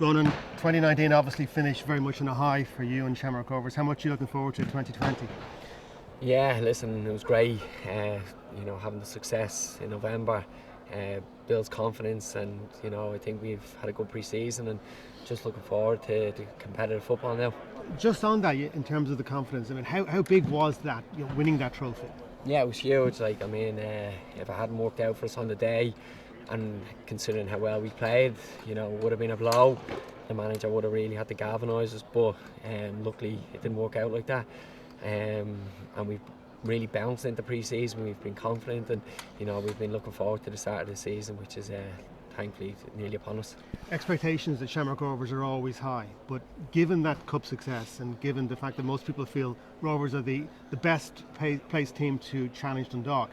Ronan, 2019 obviously finished very much on a high for you and Shamrock Rovers. How much are you looking forward to 2020? Yeah, listen, it was great. Having the success in November builds confidence, and I think we've had a good pre-season, and just looking forward to competitive football now. Just on that, in terms of the confidence, I mean, how big was that, winning that trophy? Yeah, it was huge. If it hadn't worked out for us on the day, and considering how well we played, it would have been a blow. The manager would have really had to galvanise us, but luckily it didn't work out like that. And we've really bounced into pre-season. We've been confident, and we've been looking forward to the start of the season, which is thankfully nearly upon us. Expectations at Shamrock Rovers are always high, but given that cup success and given the fact that most people feel Rovers are the best placed team to challenge Dundalk,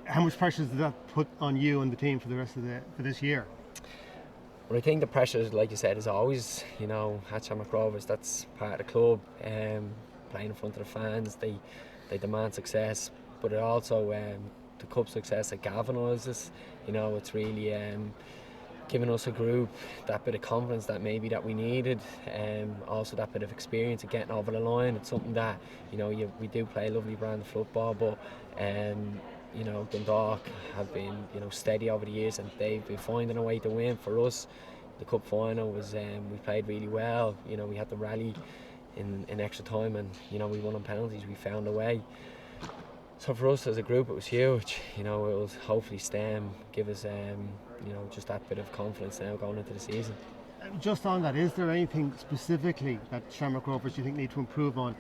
how much pressure does that put on you and the team for the rest of for this year? Well, I think the pressure, like you said, is always, at Shamrock Rovers. That's part of the club. Playing in front of the fans, they demand success, but it also the cup success that galvanises. It's really giving us a group that bit of confidence that we needed, also that bit of experience of getting over the line. It's something that we do play a lovely brand of football, but Dundalk have been steady over the years, and they've been finding a way to win. For us, the cup final was we played really well. We had to rally in extra time, and we won on penalties. We found a way. So for us as a group, it was huge. It will hopefully give us just that bit of confidence now going into the season. Just on that, is there anything specifically that Shamrock Rovers you think need to improve on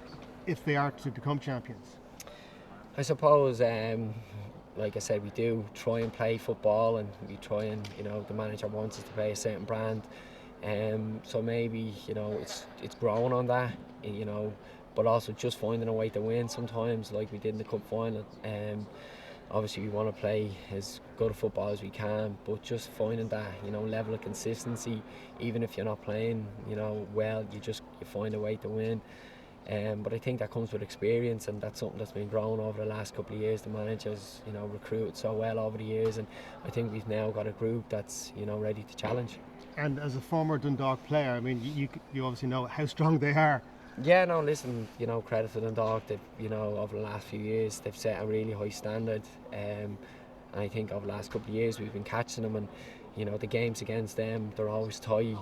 if they are to become champions? I suppose, like I said, we do try and play football, and we try and the manager wants us to play a certain brand. So maybe it's growing on that, but also just finding a way to win sometimes, like we did in the cup final. Obviously we want to play as good a football as we can, but just finding that level of consistency, even if you're not playing well, you find a way to win. But I think that comes with experience, and that's something that's been growing over the last couple of years. The managers recruited so well over the years, and I think we've now got a group that's ready to challenge. And as a former Dundalk player, I mean, you obviously know how strong they are. Yeah, no, listen, credit to Dundalk. They've, over the last few years, they've set a really high standard. And I think over the last couple of years, we've been catching them, and the games against them, they're always tight.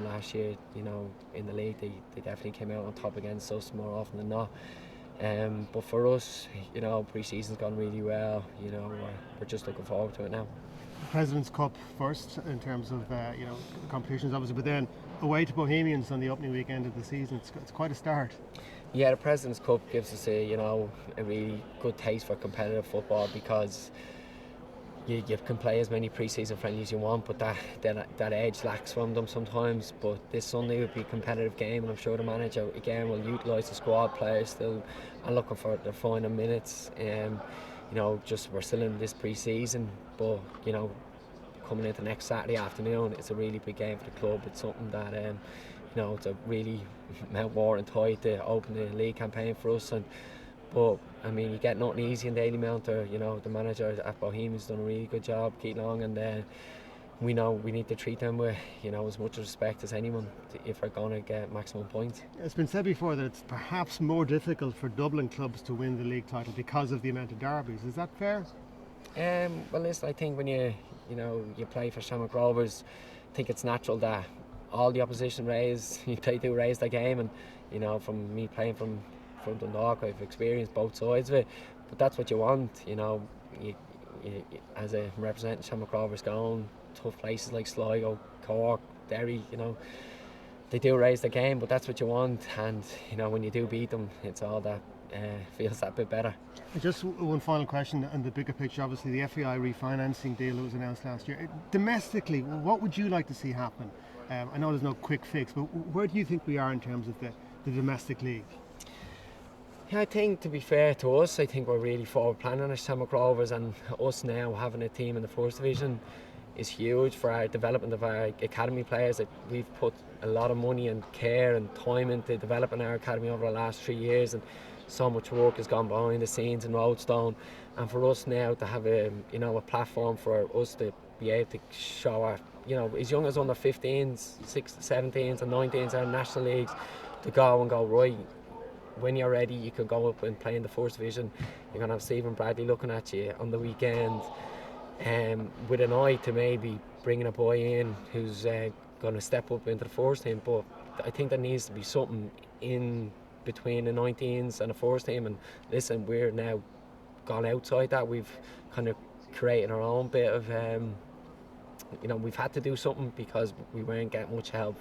Last year, in the league, they definitely came out on top against us more often than not. But for us, pre-season's gone really well. We're just looking forward to it now. President's Cup first in terms of competitions, obviously, but then away to Bohemians on the opening weekend of the season. It's quite a start. Yeah, the President's Cup gives us a really good taste for competitive football, because you can play as many pre-season friendlies as you want, but that edge lacks from them sometimes. But this Sunday will be a competitive game, and I'm sure the manager again will utilise the squad players still and looking for their final minutes. We're still in this pre-season, but coming into next Saturday afternoon, it's a really big game for the club. It's something that it's a really Mount Warren tie to open the league campaign for us. But I mean, you get nothing easy in Daily Mount. The manager at Bohemians done a really good job, Keith Long, and we know we need to treat them with as much respect as anyone if we're going to get maximum points. It's been said before that it's perhaps more difficult for Dublin clubs to win the league title because of the amount of derbies. Is that fair? Well, listen, I think when you play for Shamrock Rovers, I think it's natural that all the opposition raise their game, and from me playing from Dundalk, I've experienced both sides of it. But that's what you want, you as a representing Shamrock Rovers, going tough places like Sligo, Cork, Derry, they do raise their game, but that's what you want. And when you do beat them, it's all that feels that bit better. Just one final question on the bigger picture. Obviously the FAI refinancing deal that was announced last year. Domestically, what would you like to see happen? I know there's no quick fix, but where do you think we are in terms of the domestic league? Yeah, I think, to be fair to us, I think we're really forward planning as Shamrock Rovers, and us now having a team in the first division is huge for our development of our academy players. We've put a lot of money and care and time into developing our academy over the last 3 years, and so much work has gone behind the scenes in Roadstone. And for us now to have a platform for us to be able to show our you know, as young as under 15s, 17s and 19s are in national leagues, to go and go, right, when you're ready you can go up and play in the first division. You're going to have Stephen Bradley looking at you on the weekend, with an eye to maybe bringing a boy in who's going to step up into the first team. But I think there needs to be something in between the 19s and the first team. And listen, we're now gone outside that. We've kind of created our own bit of, you know, we've had to do something because we weren't getting much help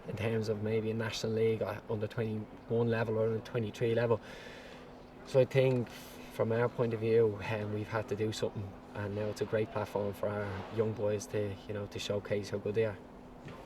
in terms of maybe a national league under 21 level or a 23 level. So I think from our point of view, we've had to do something, and now it's a great platform for our young boys to, you know, to showcase how good they are.